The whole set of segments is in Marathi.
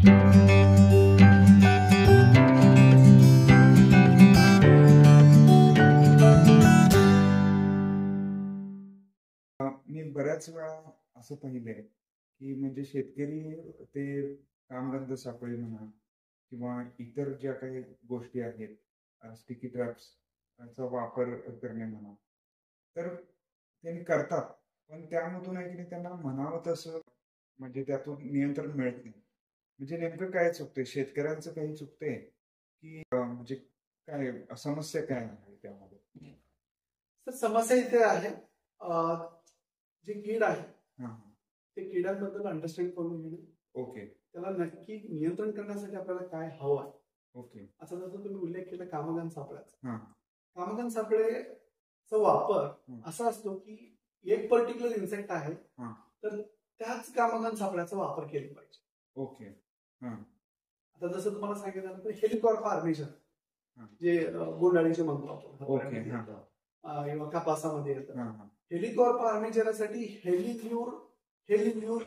मी बऱ्याच वेळा असं पाहिलंय, की म्हणजे शेतकरी ते कामधंदा सापळे म्हणा किंवा इतर ज्या काही गोष्टी आहेत, स्टिकी ट्रॅप्सचा वापर करणे म्हणा, तर त्यांनी करतात. पण त्यामधून आहे की नाही त्यांना म्हणावं तसं म्हणजे त्यातून नियंत्रण मिळत नाही. म्हणजे नेमकं काय चुकतंय? शेतकऱ्यांचं काही चुकतंय, की म्हणजे काय समस्या काय आहे त्यामध्ये? तर समस्या इथे आहे जे कीड आहे हां, हां. ते किड्यांबद्दल अंडरस्टँड करून घेणे, ओके, त्याला नक्की नियंत्रण करण्यासाठी आपल्याला काय हवं आहे. ओके. आता जसं तुम्ही उल्लेख केला कामगान सापळ्याचा. हां, कामगान सापळेचा वापर हं. असा असतो की एक पर्टिक्युलर इन्सेक्ट आहे, हां. तर त्याच कामगान सापळ्याचा वापर केला पाहिजे. ओके. हां, आता जसं तुम्हाला सांगितलं तर हेलिकॉर्प आर्मेचर हां. जे गुंडाळीचे म्हणतो आपण ओके. हां, किंवा कापासामध्ये येतं. हां, हां. हेलिकॉर्प आर्मेचरसाठी हेलिल्यूर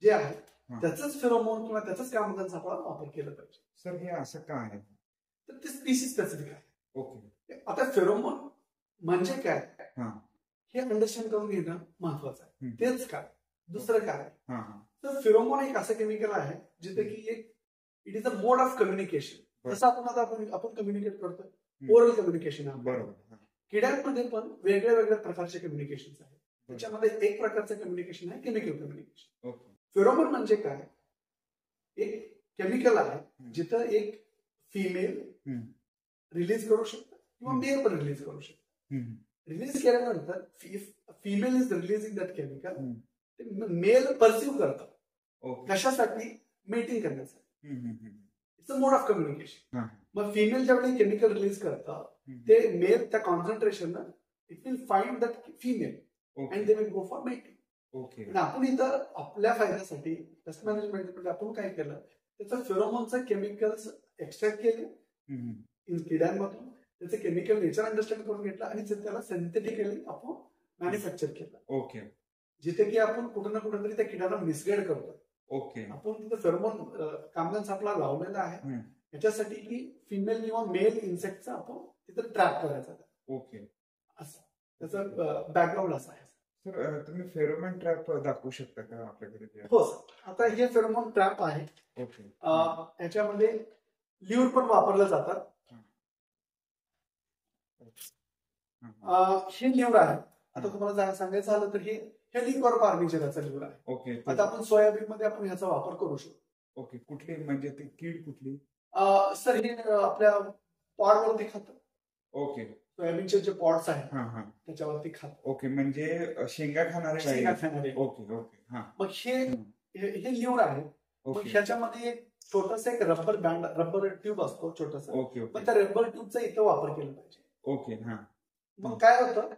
जे आहे हां. त्याचंच फेरोमोन किंवा त्याचाच कामगान सापळा वापर केला पाहिजे. सर हे असं का आहे? तर ते स्पीसीज स्पेसिफिक आहे. ओके. आता फेरोमोन म्हणजे काय हां, हे अंडरस्टँड करून घेणं महत्वाचं आहे. हं. तेच काय, दुसरं काय. हां, हां. तर फेरोमोन एक असं केमिकल आहे जिथे की एक it is a mode of communication. बरं. जसं आपण कम्युनिकेट करतो, हं. ओरल कम्युनिकेशन आहे. बरोबर. हां, किड्यांमध्ये पण वेगळ्या वेगळ्या प्रकारचे कम्युनिकेशन आहेत. बरं. त्याच्यामध्ये एक प्रकारचं कम्युनिकेशन आहे केमिकल कम्युनिकेशन. ओके. फेरोमोन म्हणजे काय, एक केमिकल आहे हं. जिथं एक फिमेल हं, रिलीज करू शकतं किंवा हं. मेल पण रिलीज करू शकतं. हं, रिलीज केल्यानंतर female is releasing that chemical, हं. ते मेल परसिव्ह करतं. ओके. कशासाठी? मेटिंग करण्यासाठी. हं, हं, हं. It's a mode of communication. हां, मग फिमेल ज्यावेळी केमिकल रिलीज करतं हं. ते मेल त्या concentration it will find that female okay. And they will go for mating. Okay. आणि आपण इथं आपल्या फायद्यासाठी पेस्ट मॅनेजमेंट आपण काय केलं, त्याचं फेरोमोनचं केमिकल्स एक्स्ट्रॅक्ट केले हं, हं. इन किड्यांमधून, त्याचे केमिकल नेचर अंडरस्टँड करून घेतलं आणि त्याला सिंथेटिकली आपण मॅन्युफॅक्चर केलं. ओके. जिथे की आपण कुठं ना कुठेतरी त्या किड्यांना मिसगाईड करतो. ओके. आपण तिथं फेरोमोन कामगान सापळा लावलेला आहे हं. याच्यासाठी की फिमेल किंवा मेल इन्सेक्टचा आपण तिथं ट्रॅप करायचा. ओके. असं त्याचं बॅकग्राऊंड असं आहे. सर तुम्ही फेरोमोन ट्रॅप दाखवू शकता का आपल्याकडे जे आहे? हो सर. आता हे फेरोमोन ट्रॅप आहे. ओके. याच्यामध्ये ल्यूर पण वापरलं जातात. हे ल्यूर आहे. आता तुम्हाला सांगायचं झालं तर हे हेलिकॉर्प आर्मेचरचा ल्यूर आहे. ओके. आता आपण सोयाबीन मध्ये आपण ह्याचा वापर करू शकतो. ओके. कुठली म्हणजे ती कीड कुठली? सर हे आपल्या पॉडवरती खातं. ओके. सोयाबीनचे जे पॉड्स आहेत हां, हां. त्याच्यावरती खातं. ओके. म्हणजे शेंगा खाणारे शेंगा आहे. खाणारे. Okay, okay. हां. मग हे ल्यूर आहे. मग ओके. ह्याच्यामध्ये एक छोटंसं एक रबर ट्यूब असतो छोटासा. Okay, okay. मग त्या रबर ट्यूबचा इथं वापर केला पाहिजे. ओके. हां. मग काय होतं,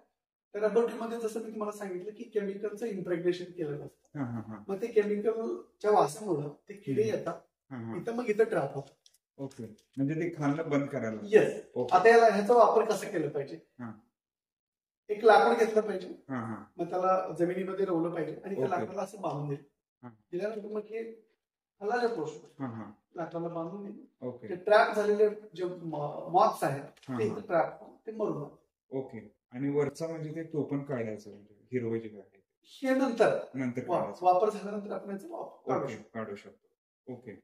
त्या रबर ट्यूब मध्ये जसं मी तुम्हाला सांगितलं की केमिकलचं इम्प्रेग्नेशन केलेलं असतं. हां, हां, हां. मग ते केमिकलच्या वासामुळे ते किडे येतात. हां, हां. मग इथं ट्रॅप होतं. ओके. म्हणजे ते खाणं बंद करायला. येस. ओके. आता ह्याचा वापर कसा केला पाहिजे, हां. एक लाकूड घेतलं पाहिजे. हां, हां. मग त्याला जमिनीमध्ये रोवलं पाहिजे आणि त्या ओके. लाकडाला असं बांधून दिलं. हां. दिल्यानंतर मग हे हलायला प्रोसेस हां, हां. लाकडाला बांधून दिलं. ओके. ते ट्रॅप झालेले जे मॉथ्स आहेत हां, ते हां. इथं ट्रॅप ते मरून जातात. ओके. आणि वरचा म्हणजे ते टोपण काढायचं म्हणजे हिरवं जे आहे हे नंतर नंतर काढायचं. वापर झाल्यानंतर आपण याचा काढू ओके. शकतो. काढू शकतो. ओके.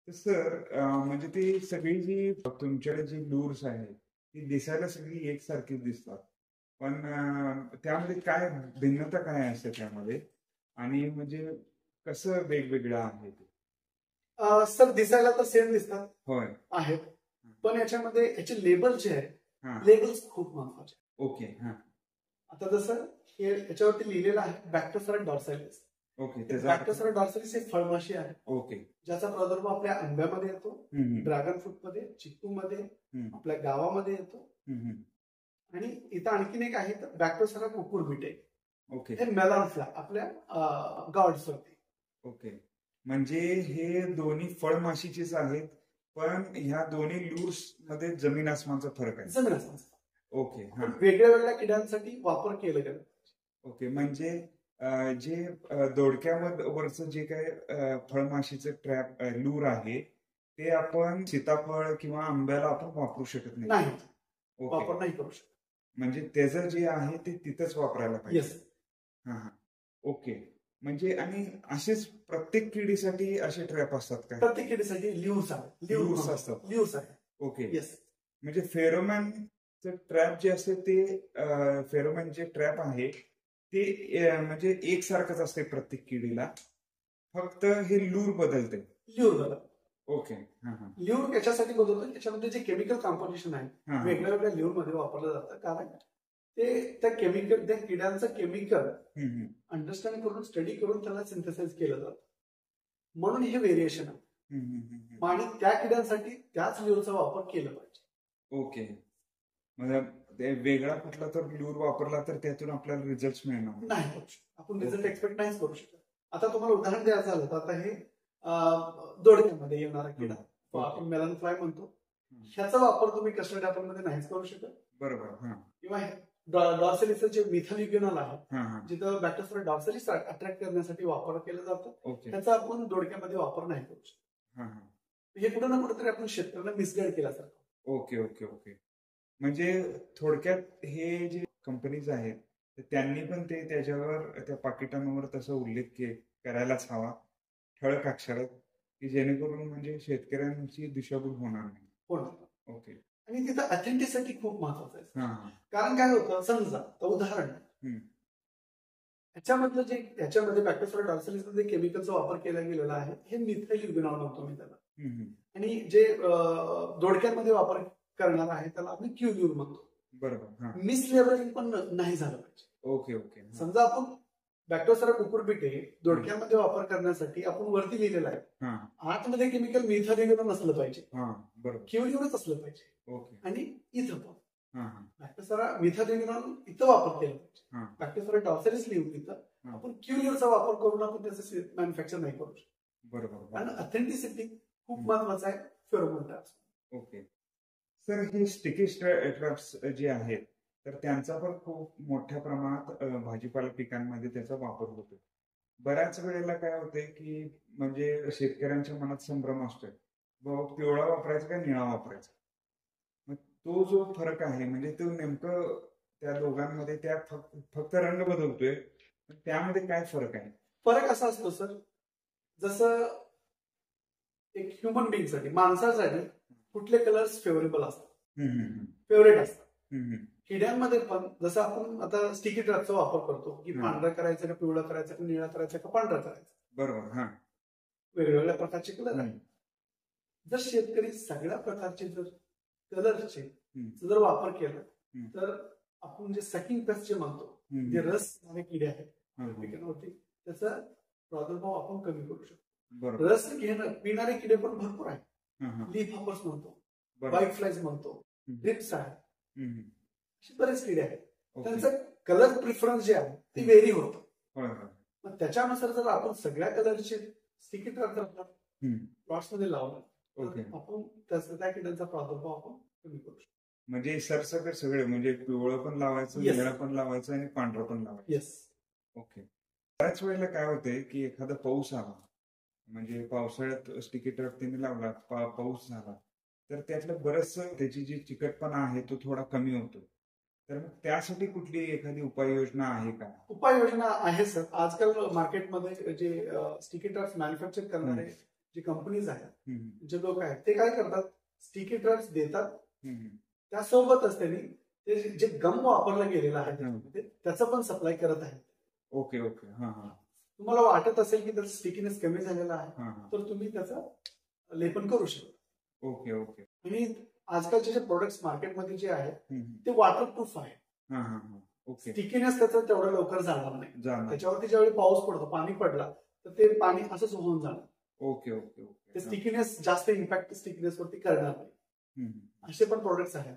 तर सर म्हणजे ती सगळी जी तुमच्याकडे जी लूर्स आहेत ती दिसायला सगळी एकसारखीच दिसतात. पण त्यामध्ये काय भिन्नता काय असते त्यामध्ये आणि म्हणजे कसं वेगवेगळं आहे ते? सर दिसायला तर सेम दिसतात होय. आहेत, पण याच्यामध्ये याचे लेबल जे आहे हां. लेबल्स खूप महत्वाचे. ओके. हां. आता जसं हे याच्यावरती लिहिलेलं आहे बॅक्टोसेरा डॉर्सालिस. ओके. त्याचा बॅक्टोसेरा डॉर्सालिस एक फळमाशी आहे ओके. ज्याचा प्रादुर्भाव आपल्या आंब्यामध्ये येतो, हं, हं. ड्रॅगन फ्रूट मध्ये, चिक्कू मध्ये, हं. आपल्या गावामध्ये येतो. हं, हं. आणि इथं आणखीन एक आहे बॅक्टोसेरा कुकुरबिटे. ओके. हे मेलॉनफ्ला आपल्या गॉड्स वरती. ओके. म्हणजे हे दोन्ही फळमाशीचेच आहेत, पण ह्या दोन्ही लूर्स मध्ये जमीन आसमानचा फरक आहे. जमीन आसमान. ओके. हां. वेगळ्या वेगळ्या किड्यांसाठी वापर केला गेला. ओके. म्हणजे जे दोडक्यावरचं जे काय फळमाशीचं ट्रॅप लूर आहे ते आपण सीताफळ किंवा आंब्याला आपण वापरू शकत नाही, ओके. वापर नाही करू शकत. म्हणजे त्याचं जे आहे ते तिथंच वापरायला पाहिजे. येस. हा हा ओके. म्हणजे आणि असेच प्रत्येक किडीसाठी असे ट्रॅप असतात का? प्रत्येक किडीसाठी ल्यूर्स असतात. ल्यूर्स आहे. ओके. येस. म्हणजे फेरोमॅन ट्रॅप जे असते ते फेरोमॅन जे ट्रॅप आहे ते म्हणजे एकसारखंच असते प्रत्येक किडीला, फक्त हे लूर बदलते. ल्यूर बदल. ओके. ल्यूर याच्यासाठी बदलतो, याच्यामध्ये जे केमिकल कॉम्पोजिशन आहे वेगळ्या वेगळ्या ल्यूर मध्ये वापरलं जातं, कारण ते त्या किड्यांचं केमिकल अंडरस्टँड करून स्टडी करून त्याला सिंथेसाइज केलं जातं, म्हणून हे व्हेरिएशन आहे. आणि त्या किड्यांसाठी त्याच ल्यूरचा वापर केला पाहिजे. ओके. म्हणजे वेगळा कुठला तर ल्यूर वापरला तर त्यातून आपल्याला रिझल्ट मिळणार नाही, आपण रिझल्ट एक्सपेक्ट नाहीच करू शकत. आता तुम्हाला उदाहरण द्यायचं झालं तर आता हे दोडक्यामध्ये येणारा किडा आपण मेलन फ्लाय म्हणतो, ह्याचा वापर तुम्ही कस्टर्ड ऍपल मध्ये नाहीच करू शकत. बरोबर. किंवा डॉर्सेलिसचं जे मिथालिग्युनल आहे, जिथं बॅक्टेरिया डॉर्सेलिस अट्रॅक्ट करण्यासाठी वापर केला जातो, त्याचा आपण दोडक्यामध्ये वापर नाही करू शकत. हे कुठं ना कुठेतरी आपण शेतकऱ्यांना मिसगाईड केल्यासारखं. Okay okay okay. म्हणजे थोडक्यात हे जे कंपनीज आहेत त्यांनी पण ते त्याच्यावर त्या पाकिटांवर तसा उल्लेख करायलाच हवा ठळक अक्षरात, की जेणेकरून म्हणजे शेतकऱ्यांची दिशाभूल होणार नाही. ओके. आणि तिथं ऑथेंटिसिटी खूप महत्वाचं आहे. कारण काय होतं, समजा उदाहरण याच्यामध्ये बॅक्टेरिया डॉर्सेलिस मध्ये केमिकलचा वापर केला गेलेला आहे, हे मिथाइलब्युनॉल म्हणतो मी त्याला, आणि जे दोडक्यांमध्ये वापर करणार आहे त्याला आपण क्यूल्यूर म्हणतो. बरोबर. मिसलेबलिंग पण नाही झालं पाहिजे. Okay okay. समजा आपण बॅक्टेरिया कुकुरबिटे दोडक्यामध्ये वापर करण्यासाठी आपण वरती लिहिलेलं आहे, आतमध्ये केमिकल मिथाइलब्युनॉल नसलं पाहिजे, क्यूल्यूरच असलं पाहिजे. आणि इथं पण बॅक्टेरिया मिथाइलब्युनॉल इथं वापर केला पाहिजे. बॅक्टेरिया डॉर्सेलिस लिहून इथं आपण क्यूल्यूरचा वापर करून आपण त्याचं मॅन्युफॅक्चर नाही करू शकतो. बरोबर. कारण ऑथेंटिसिटी खूप महत्वाचं आहे फेरोमोन ट्रॅप्स. ओके. सर, हे स्टिकी ट्रॅप्स जे आहेत तर त्यांचा पण खूप मोठ्या प्रमाणात भाजीपाला पिकांमध्ये त्याचा वापर होतो. बऱ्याच वेळेला काय होते की म्हणजे शेतकऱ्यांच्या मनात संभ्रम असतोय, पिवळा वापरायचा का निळा वापरायचा. मग तो जो फरक आहे म्हणजे तो नेमकं त्या दोघांमध्ये त्या फक्त रंग बदलतोय, त्यामध्ये काय फरक आहे? फरक असा असतो सर, जसं एक ह्युमन बिंग साठी, माणसासाठी कुठले कलर्स फेवरेबल असतात, फेवरेट असतात. किड्यांमध्ये पण जसं आपण आता स्टिकी ट्रॅपचा वापर करतो की पांढरा करायचा का पिवळा करायचा का निळा करायचा का पांढरा करायचा. बरोबर. वेगवेगळ्या प्रकारचे कलर आहेत. जर शेतकरी सगळ्या प्रकारचे जर कलरचे जर वापर केला तर आपण जे सकिंग पेस्ट जे म्हणतो, जे रस किडे आहेत पिकांवरती, त्याचा प्रादुर्भाव आपण कमी करू शकतो. रस पिणारे किडे पण भरपूर आहेत. लीफ हॉपर्स म्हणतो, व्हाईट फ्लाईज म्हणतो, ड्रिप्स आहे, असे बरेच किडे आहेत. त्यांचं कलर प्रिफरन्स जे आहे ते व्हेरी होतं. मग त्याच्यानुसार जर आपण सगळ्या कलरचे स्टिकी ट्रॅप प्लॉट्स मध्ये लावलं तर आपण त्या किड्यांचा प्रादुर्भाव आपण कमी करू शकतो. म्हणजे सरसकट सगळे, म्हणजे पिवळं पण लावायचं, निळा पण लावायचं आणि पांढरं पण लावायचं. येस. ओके. बऱ्याच वेळेला काय होते की एखादा पाऊस आला, म्हणजे पावसाळ्यात स्टिकी ट्रॅप त्यांनी लावला, पाऊस झाला तर त्यातलं बरंच त्याची जी चिकटपणा आहे तो थोडा कमी होतो. तर मग त्यासाठी कुठली एखादी उपाययोजना आहे का? उपाययोजना आहे सर. आजकाल मार्केटमध्ये जे स्टिकी ट्रॅप्स मॅन्युफॅक्चर करणारे जे कंपनीज आहेत, जे लोक आहेत, ते काय करतात, स्टिकी ट्रॅप्स देतात, त्यासोबतच त्यांनी ते जे गम वापरला गेलेला आहे त्याचं पण सप्लाय करत आहेत. Okay okay. तुम्हाला वाटत असेल की त्याचा स्टिकीनेस कमी झालेला आहे तर तुम्ही त्याचं लेपन करू शकता. Okay okay. आणि आजकालचे जे प्रोडक्ट्स मार्केटमध्ये जे आहेत ते वॉटरप्रूफ आहे. स्टिकीनेस त्याचं तेवढं लवकर जाणार नाही. त्याच्यावरती ज्यावेळी पाऊस पडतो, पाणी पडला तर ते पाणी असंच होऊन जाणार. Okay okay okay. ते स्टिकीनेस जास्त इम्पॅक्ट स्टिकीनेस वरती करणार नाही. असे पण प्रोडक्ट्स आहेत.